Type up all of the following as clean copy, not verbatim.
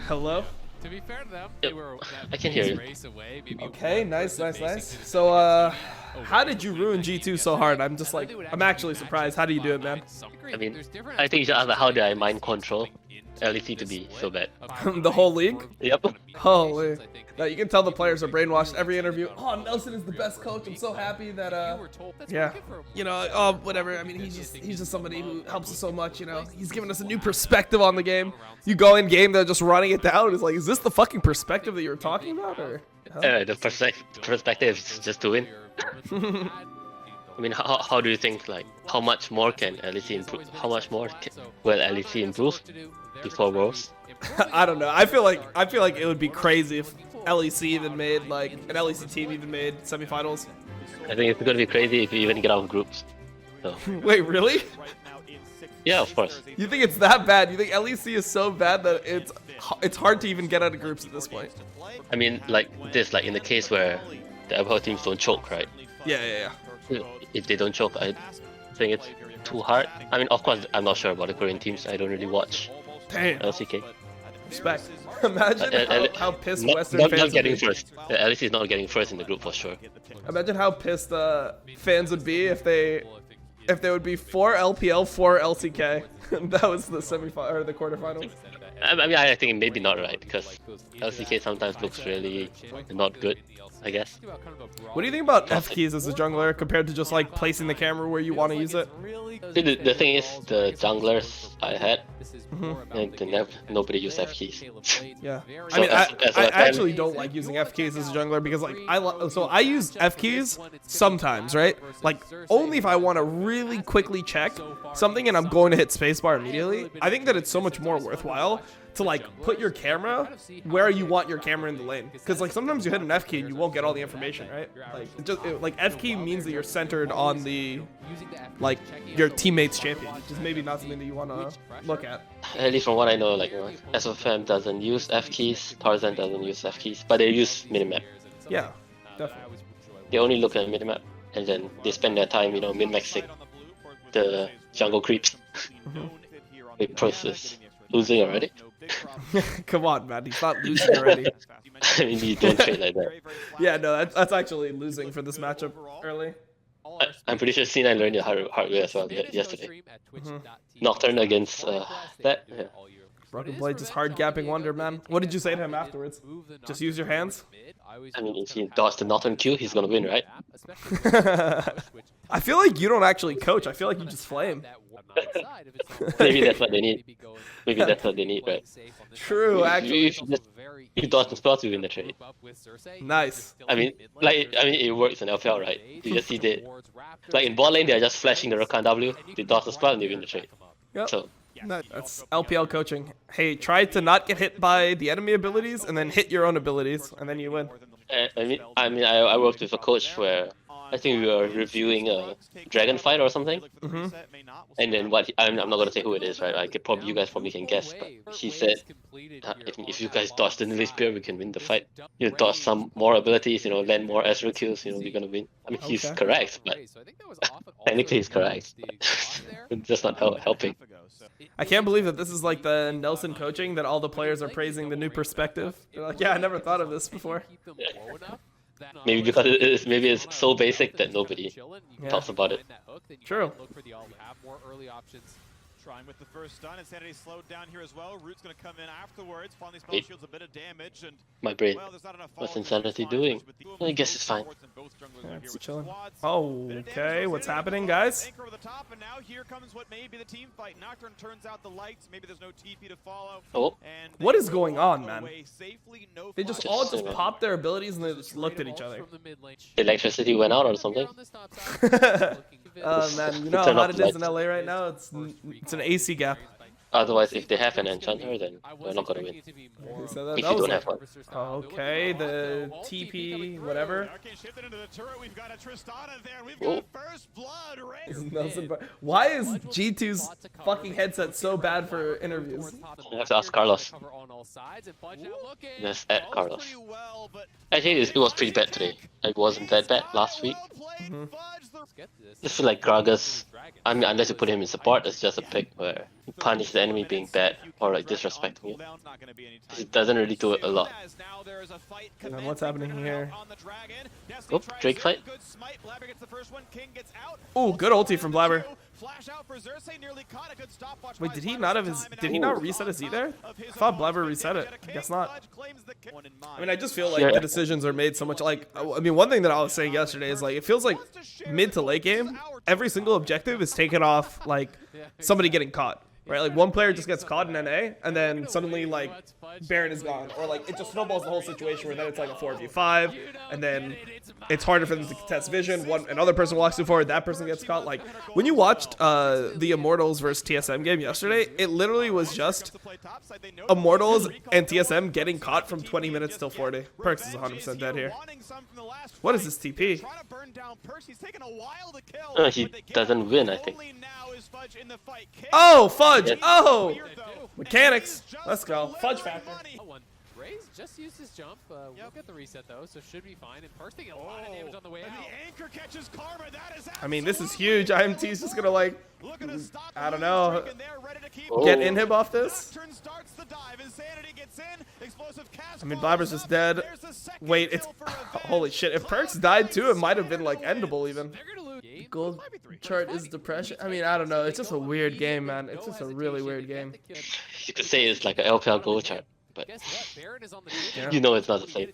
Hello? To be fair to them, they were I can hear you. Okay, nice. So, how did you ruin G2 so hard? I'm just like, I'm actually surprised. How do you do it, man? I mean, I think you should ask how did I mind control LEC to be so bad. The whole league? Yep. Holy. Now, you can tell the players are brainwashed every interview. Oh, Nelson is the best coach. I'm so happy that, yeah. You know, oh, whatever. I mean, he's just somebody who helps us so much, you know. He's given us a new perspective on the game. You go in game, they're just running it down. It's like, is this the fucking perspective that you were talking about? Or The perspective is just to win. I mean, how do you think, like, how much more can LEC improve? How much more will LEC improve before Worlds? I don't know. I feel like it would be crazy if LEC even made, like, an LEC team even made semifinals. I think it's gonna be crazy if you even get out of groups. So. Wait, really? Yeah, of course. You think it's that bad? You think LEC is so bad that it's hard to even get out of groups at this point? I mean, like this, like in the case where the other teams don't choke, right? Yeah. If they don't choke, I think it's too hard. I mean, of course, I'm not sure about the Korean teams. I don't really watch LCK. Respect. Imagine how pissed Western fans not getting would be. first. LEC is not getting first in the group for sure. Imagine how pissed fans would be if they would be 4 LPL, 4 LCK. That was the semifinal or the quarterfinals. I mean, I think maybe not right because LCK sometimes looks really not good, I guess. What do you think about F keys as a jungler compared to just like placing the camera where you want to use it? The thing is, the junglers I had, and nobody used F keys. Yeah, So I mean, as I a fan- actually don't like using F keys as a jungler because like I use F keys sometimes, right? Like only if I want to really quickly check something and I'm going to hit spacebar immediately. I think that it's so much more worthwhile to like put your camera where you want your camera in the lane, because like sometimes you hit an F key and you won't get all the information, right? Like like F key means that you're centered on the like your teammate's champion, which is maybe not something that you want to look at. At least from what I know, like SFM doesn't use F keys, Tarzan doesn't use F keys, but they use minimap. Yeah, definitely. They only look at minimap, and then they spend their time, min-maxing the jungle creeps. Wait, process losing already? Come on, man, he's not losing already. I mean, you don't trade like that. Yeah, no, that's actually losing for this matchup early. I'm pretty sure C9 learned the hard way as well yesterday. Nocturne against that. Yeah. Broken Blade just hard gapping Wonder, man. What did you say to him afterwards? Just use your hands? I mean, if he dodges the Nocturne Q, he's gonna win, right? I feel like you don't actually coach. I feel like you just flame. Maybe that's what they need. Maybe that's what they need, right? True, actually. If you dodge the spells, you win the trade. Nice. I mean, it works in LPL, right? You just see that, like in bot lane, they're just flashing the Rakan W, they dodge the spell and they win the trade. Yep. So. That's LPL coaching. Hey, try to not get hit by the enemy abilities and then hit your own abilities, and then you win. I worked with a coach where I think we were reviewing a dragon fight or something, and then I'm not gonna say who it is, right? You guys probably can guess, but he said, if you guys dodge the Nilly Spear, we can win the fight. You dodge some more abilities, land more Ezreal kills, we're gonna win. I mean, he's correct, but technically he's correct, but it's just not helping. I can't believe that this is like the Nelson coaching, that all the players are praising the new perspective. They're like, yeah, I never thought of this before. Maybe because it's so basic that nobody talks about it. True. Trying with the first stun, Insanity slowed down here as well. Root's going to come in afterwards. Finally, spell shields a bit of damage. And my brain. What's Insanity doing? I guess it's fine. Yeah, it's chilling. Oh, okay. What's happening, guys? Over the top, and now here comes what may be the team fight. Nocturne turns out the lights. Maybe there's no TP to follow. Oh. What is going on, man? They just all popped their abilities and they just looked at each other. Electricity went out or something. Man, you know how hot it is in LA right now? It's an AC gap. Otherwise, if they have an enchanter, then we're not gonna win. So if you don't have one. Okay, the TP, whatever. Why is G2's fucking headset so bad for interviews? You have to ask Carlos. Let's add Carlos. Actually, it was pretty bad today. It wasn't that bad last week. I feel like Gragas I mean, unless you put him in support, it's just a pick where you punish the enemy being bad or like disrespecting you. It doesn't really do it a lot. And then what's happening here? Oh, Drake fight. Oh, good ulti from Blabber. Wait, did he not have his? Did he not reset his E there? I thought Blabber reset it. I guess not. I mean, I just feel like the decisions are made so much. Like, I mean, one thing that I was saying yesterday is like it feels like mid to late game, every single objective is taken off like somebody getting caught. Right, like one player just gets caught in NA, and then suddenly like Baron is gone, or like it just snowballs the whole situation where then it's like a 4v5, and then it's harder for them to contest vision. Another person walks through forward, that person gets caught. Like when you watched the Immortals versus TSM game yesterday, it literally was just Immortals and TSM getting caught from 20 minutes till 40. Perks is 100% dead here. What is this TP? He doesn't win, I think. Oh, Fudge! Oh! Mechanics! Let's go. Fudge factor. Raze just used his jump. We'll get the reset though, so should be fine. And Percy a lot of damage on the way out. I mean, this is huge. IMT's just gonna like, I don't know, get inhib off this. I mean, Blabber's just dead. Wait, it's holy shit. If Perks died too, it might have been like endable even. Gold chart is depression. I mean, I don't know. It's just a weird game, man. It's just a really weird game. You could say it's like an LPL goal chart, but you know it's not the same.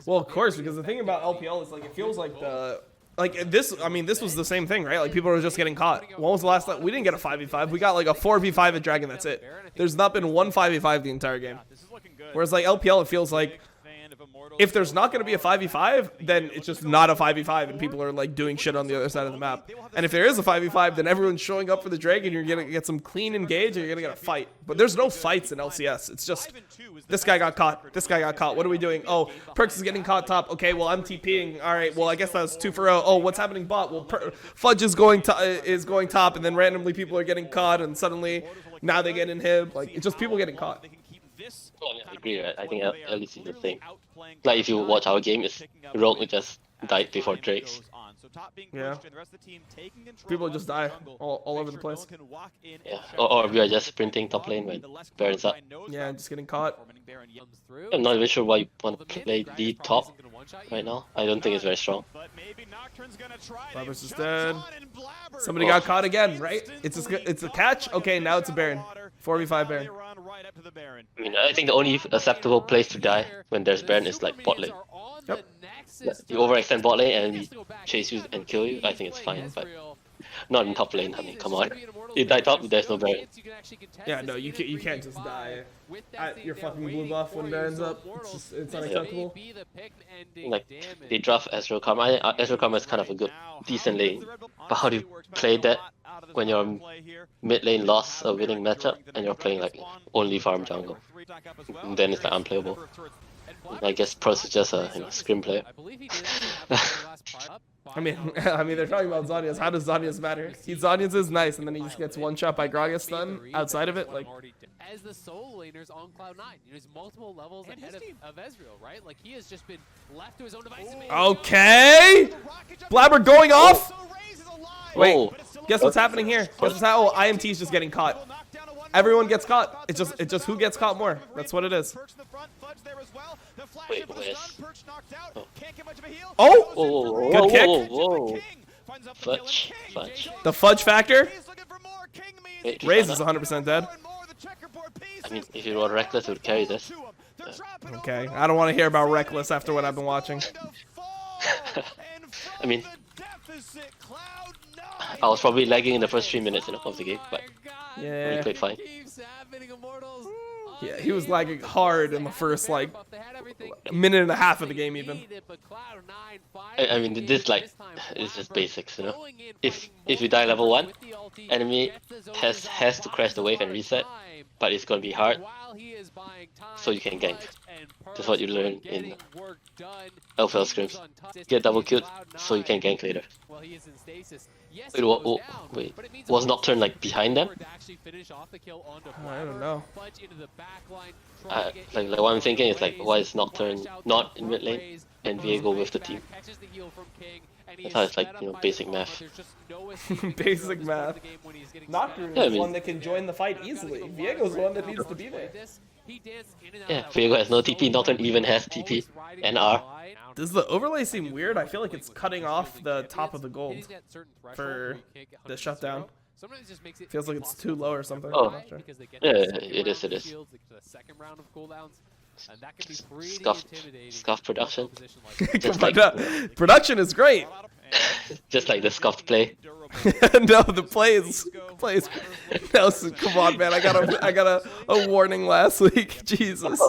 Well, of course, because the thing about LPL is like it feels like this. I mean, this was the same thing, right? Like people were just getting caught. When was the last time we didn't get a 5v5? We got like a 4v5 at Dragon. That's it. There's not been one 5v5 the entire game. Whereas like LPL, it feels like if there's not going to be a 5v5, then it's just not a 5v5 and people are like doing shit on the other side of the map. And if there is a 5v5, then everyone's showing up for the Dragon, you're going to get some clean engage and you're going to get a fight. But there's no fights in LCS. It's just, this guy got caught. This guy got caught. What are we doing? Oh, Perks is getting caught top. Okay, well, I'm TPing. All right, well, I guess that was 2 for 0. Oh, what's happening bot? Well, Fudge is going top, and then randomly people are getting caught, and suddenly now they get inhib. Like, it's just people getting caught. I agree, right? I think at least it's the same. Like if you watch our game, it's Rogue just died before Drake's. Yeah. People just die all over the place. Yeah, or we are just sprinting top lane when Baron's up. Yeah, just getting caught. I'm not even sure why you want to play lead top right now. I don't think it's very strong. Blabber's is dead. Somebody got caught again, right? It's a catch. Okay, now it's a Baron. 4v5 Baron. I mean, I think the only acceptable place to die when there's Baron is like bot lane. Yep. You overextend bot lane and we chase you and kill you, I think it's fine, but not in top lane. I mean, come on. You die top, there's no Baron. Yeah, no, you can't just die at your fucking blue buff when Baron's up. It's unacceptable. Like, they draft Ezreal Karma. Ezreal Karma is kind of a good, decent lane. But how do you play that when you're mid lane lost a winning matchup and you're playing like only farm jungle? And then it's like unplayable. I guess Pros is just a scrim player. I mean, they're talking about Zhonya's. How does Zhonya's matter? Zhonya's is nice, and then he just gets one shot by Gragas stun. Outside of it, like. As the solo laners on Cloud9, there's multiple levels ahead of Ezreal, right? Like he has just been left to his own devices. Okay. Blabber going off. Wait, guess what's happening here? Guess what's happening? Oh, IMT's just getting caught. Everyone gets caught. It's just who gets caught more. That's what it is. Wait, where's... Oh! Good kick. Whoa. Fudge. The Fudge factor? Wait, Raze is 100% dead. I mean, if you were Reckless, it would carry this. Okay, I don't want to hear about Reckless after what I've been watching. I mean, I was probably lagging in the first 3 minutes of the game, but yeah, he played fine. Yeah, he was lagging hard in the first like minute and a half of the game even. I mean, this like it's just basics, you know. If you die level 1, enemy has to crash the wave and reset, but it's gonna be hard, so you can gank. That's what you learn in LPL scrims. Get double killed so you can gank later. Wait, was Nocturne like behind them? I don't know. Like what I'm thinking is like, why is Nocturne not in mid lane and Viego with the team? I thought it's like, you know, basic math. Basic math. Nocturne Yeah, I is mean- one that can join the fight easily. Viego's one that needs to be there. Yeah, Viego has no TP, Nocturne even has TP and R. Does the overlay seem weird? I feel like it's cutting off the top of the gold for the shutdown. Feels like it's too low or something. Oh. I'm not sure. Yeah, it is, it is. Scuffed production. Just like, Production is great. just like the scuffed play. No, the play is. Nelson, come on, man! I got a warning last week. Jesus.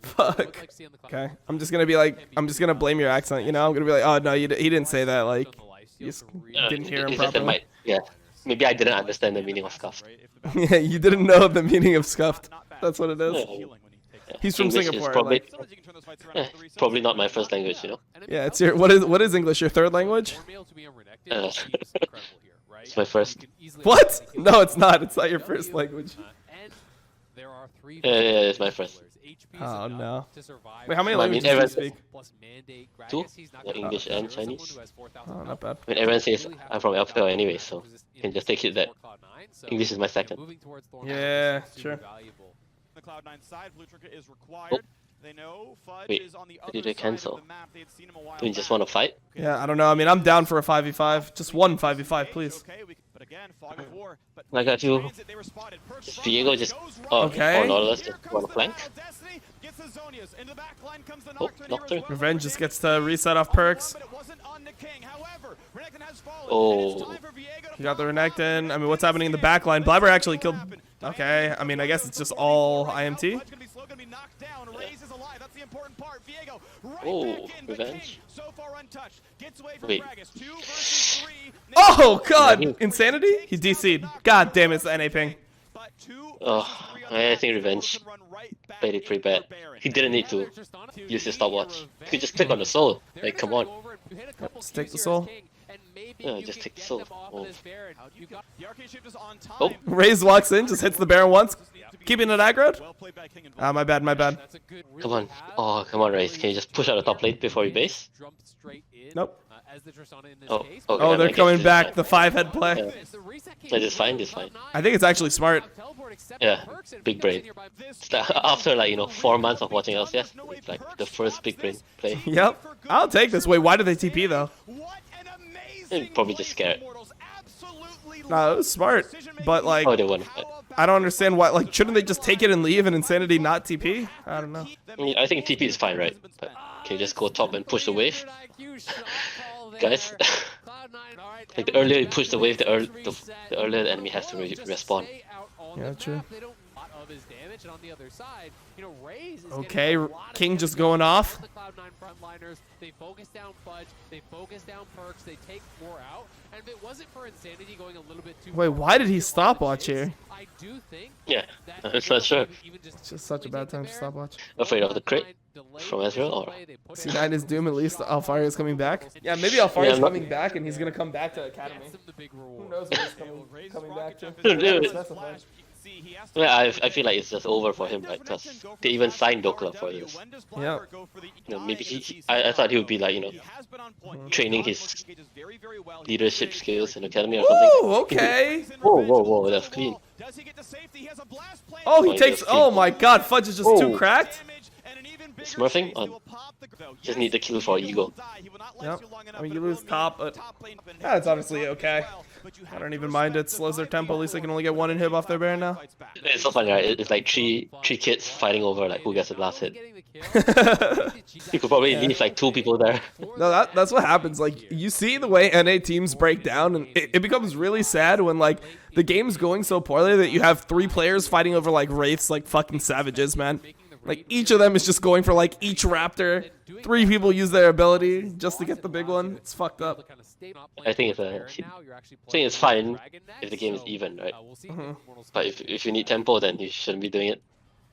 Fuck. Okay, I'm just gonna blame your accent. You know, I'm gonna be like, oh no, he didn't say that. Like, you just didn't hear him It's just that properly. yeah, maybe I didn't understand the meaning of scuffed. Yeah, you didn't know the meaning of scuffed. That's what it is. Yeah. He's from English is Singapore. probably, like- probably not my first language, you know. yeah, it's your what is English? Your third language? It's my first. What? No, it's not. It's not your first language. Yeah, it's my first. Oh no. Wait, how many Well, I mean, languages do you everyone- speak? Two? Yeah, English and Chinese. Oh, not bad. I mean, everyone says I'm from LPL anyway, so you can just take it that English is my second. Yeah, sure. The Cloud9 side, Blue Trinket is Oh. required. They know Fudge Wait, is on the why other did they side cancel? of the map. They had seen him a while Do you just back. want to fight? Yeah, I don't know. I mean, I'm down for a 5v5. Just one 5v5, please. Okay, but again, fog of war. But I got you. transit, they were spotted. Perks Just above Viego them, just goes oh, right Okay. or Nautilus Here just comes want the to flank. battle. Destiny gets the Zonias. Into the back line comes the Oh, Nocturne here as Nocturne. well. Revenge just gets to reset off perks. But it wasn't on the King. However, Renekton has fallen. Oh. It is time for Viego to You got the pop Renekton. off. I mean, what's happening in the back line? Blabber actually killed. Okay, I mean, I guess it's just all IMT. Fudge gonna be slow, gonna be knocked down. Raze is alive. That's the important part. Viego right Oh, back in, but revenge. King so far untouched. Gets away from Wait. Gragas. 2 versus 3. Oh god! Insanity? He DC'd. God damn it, it's the NA ping. But 2 Oh, versus 3 on I the think back. Revenge Run right back played it pretty bad. in for Baron. He didn't need to use his stopwatch. He could just click on the soul. Like, come on. Just take the soul. Yeah, just take the soul. Oh. The arcade shift is on time. Oh. Raze walks in, just hits the Baron once. Keeping it aggroed? Well played by King and Ah, my bad, my bad. Come on. Oh, come on, Raze. Can you just push out the top lane before you base? Nope. Oh, okay, Oh, then I they're guess coming this is back. fine. The 5-head play. Yeah. That is fine, this fine. I think it's actually smart. Yeah, big brain. It's after like, you know, 4 months of watching LCS, it's like the first big brain play. Yep. I'll take this. Wait, why did they TP though? What an amazing They're probably just play from scared. Immortals. Absolutely No, it was smart. But like, Oh, they won. I don't understand why. Like, shouldn't they just take it and leave and Insanity not TP? I don't know. I mean, I think TP is fine, right? But can you just go top and push the wave? Guys, like the earlier you push the wave, the earlier the enemy has to respawn. Yeah, true. Okay, King just going off. The Cloud9 frontliners, they focus down Fudge, they focus down Perks, they take more out. And if it wasn't for Insanity going a little bit too Wait, why did he stopwatch here? I do think Yeah, that I'm not sure. It's just such a bad time to stopwatch. Afraid of the crit from Ezreal, or C9 is doom. At least Alfari is coming back. Yeah, maybe Alfari Yeah, is I'm not- coming back and he's gonna come back to Academy. Who knows what he's coming back to? Dude, Specified. yeah, I feel like it's just over for him, right? Because they even signed Dokla for this. Yeah. You know, maybe I thought he would be like, you know, training his leadership skills in Academy or something. Ooh, okay. Whoa, that's clean. Oh, he Oh, takes. yes, Oh my God, Fudge is just too Oh. cracked. Smurfing on. Just need the kill for ego. Yep. I mean, you lose top, but that's honestly okay. I don't even mind it. Slows their tempo. At least they can only get one inhib off their Baron now. It's so funny, right? It's like three kids fighting over like who gets the last hit. You could probably leave like 2 people there. No, that's what happens. Like, you see the way NA teams break down, and it becomes really sad when, like, the game's going so poorly that you have 3 players fighting over, like, wraiths like fucking savages, man. Like, each of them is just going for, like, each raptor. 3 people use their ability just to get the big one. It's fucked up. I think it's fine if the game is even, right? But if you need tempo, then you shouldn't be doing it.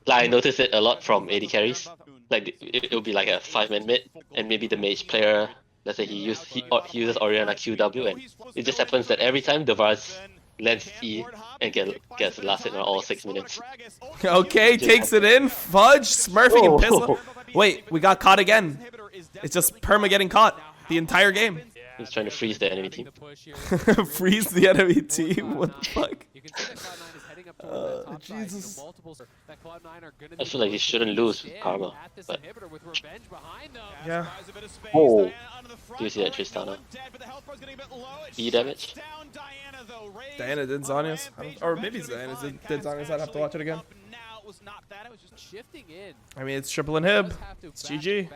Like, I noticed it a lot from AD carries. Like, it'll be like a 5-man mid, and maybe the mage player, let's say he uses Orianna QW, and it just happens that every time the Varus lands E and gets the last hit in all 6 minutes. Okay, takes it in. Fudge, smurfing and Oh. pistol. Wait, we got caught again. It's just Perma getting caught. the entire game. He's trying to freeze the enemy team. Freeze the enemy team. What the fuck? You can see that Cloud9 is heading up toward that top side. Jesus. You know, multiples that Cloud9 are gonna I feel like he shouldn't lose with Karma, at this but inhibitor with revenge behind them. Yeah. oh, do you see that Tristana? E damage? Diana did Zanya's. Or maybe Diana did Zanya's. I'd have to watch it again. Shifting in. I mean, it's triple inhib. It's GG.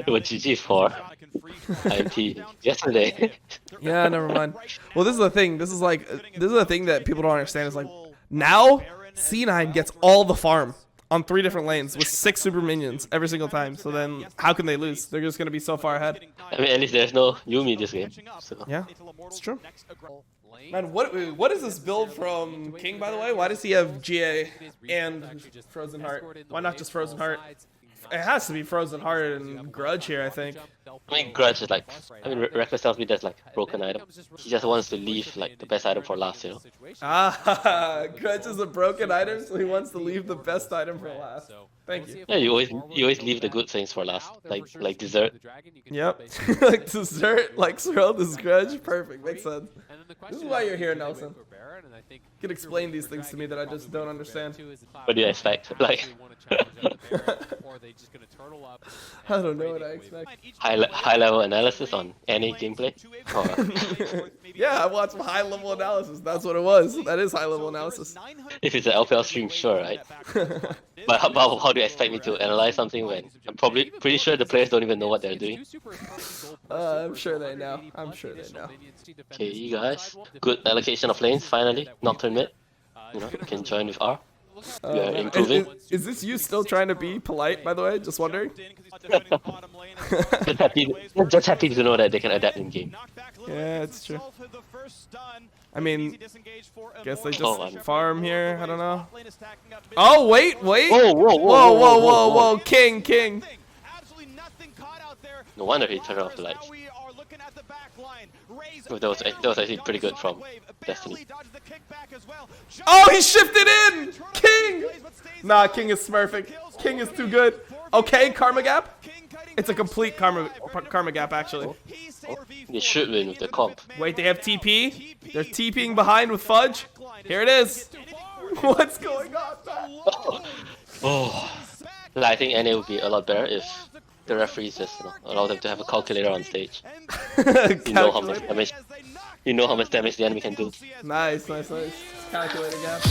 What GG for? IMT yesterday. Yeah, never mind. Well, this is the thing. This is the thing that people don't understand is like now C9 gets all the farm on 3 different lanes with 6 super minions every single time. So then how can they lose? They're just gonna be so far ahead. I mean, at least there's no Yumi this game. So. Yeah, it's true. Man, what is this build from King, by the way? Why does he have GA and Frozen Heart? Why not just Frozen Heart? It has to be Frozen Heart and Grudge here, I think. I mean, Grudge is like, Reckless tells me that's like broken item. He just wants to leave like the best item for last, you know? Ah, Grudge is a broken item, so he wants to leave the best item for last. Thank you. Yeah, you always leave the good things for last, like dessert. Yep, like dessert, like Swirl is Grudge. Perfect, makes sense. This is why you're here, Nelson. You can explain these things to me that I just don't understand. What do you expect? Like, I don't know what I expect. high level analysis on any gameplay? Or Yeah, I watched high level analysis. That's what it was. That is high level analysis. if it's an LPL stream, sure, right? But how do you expect me to analyze something when I'm probably pretty sure the players don't even know what they're doing? I'm sure they know. I'm sure they know. Okay, you guys, good allocation of lanes finally. Nocturne mid, you know, you can join with R. You are improving. Is this you still trying to be polite, by the way? Just wondering. just happy to know that they can adapt in game. Yeah, it's true. I mean, guess they just farm here. I don't know. Oh, wait. Whoa. King. No wonder he turned off the lights. Oh, that was actually pretty good from Destiny. Oh, he shifted in! King! Nah, King is smurfing. King is too good. Okay, Karma Gap. It's a complete Karma Gap, actually. They should win with the comp. Wait, they have TP? They're TPing behind with Fudge? Here it is. What's going on? Oh. I think NA would be a lot better if the referees just allow them to have a calculator on stage. You know how much damage the enemy can do. Nice. Calculator gap.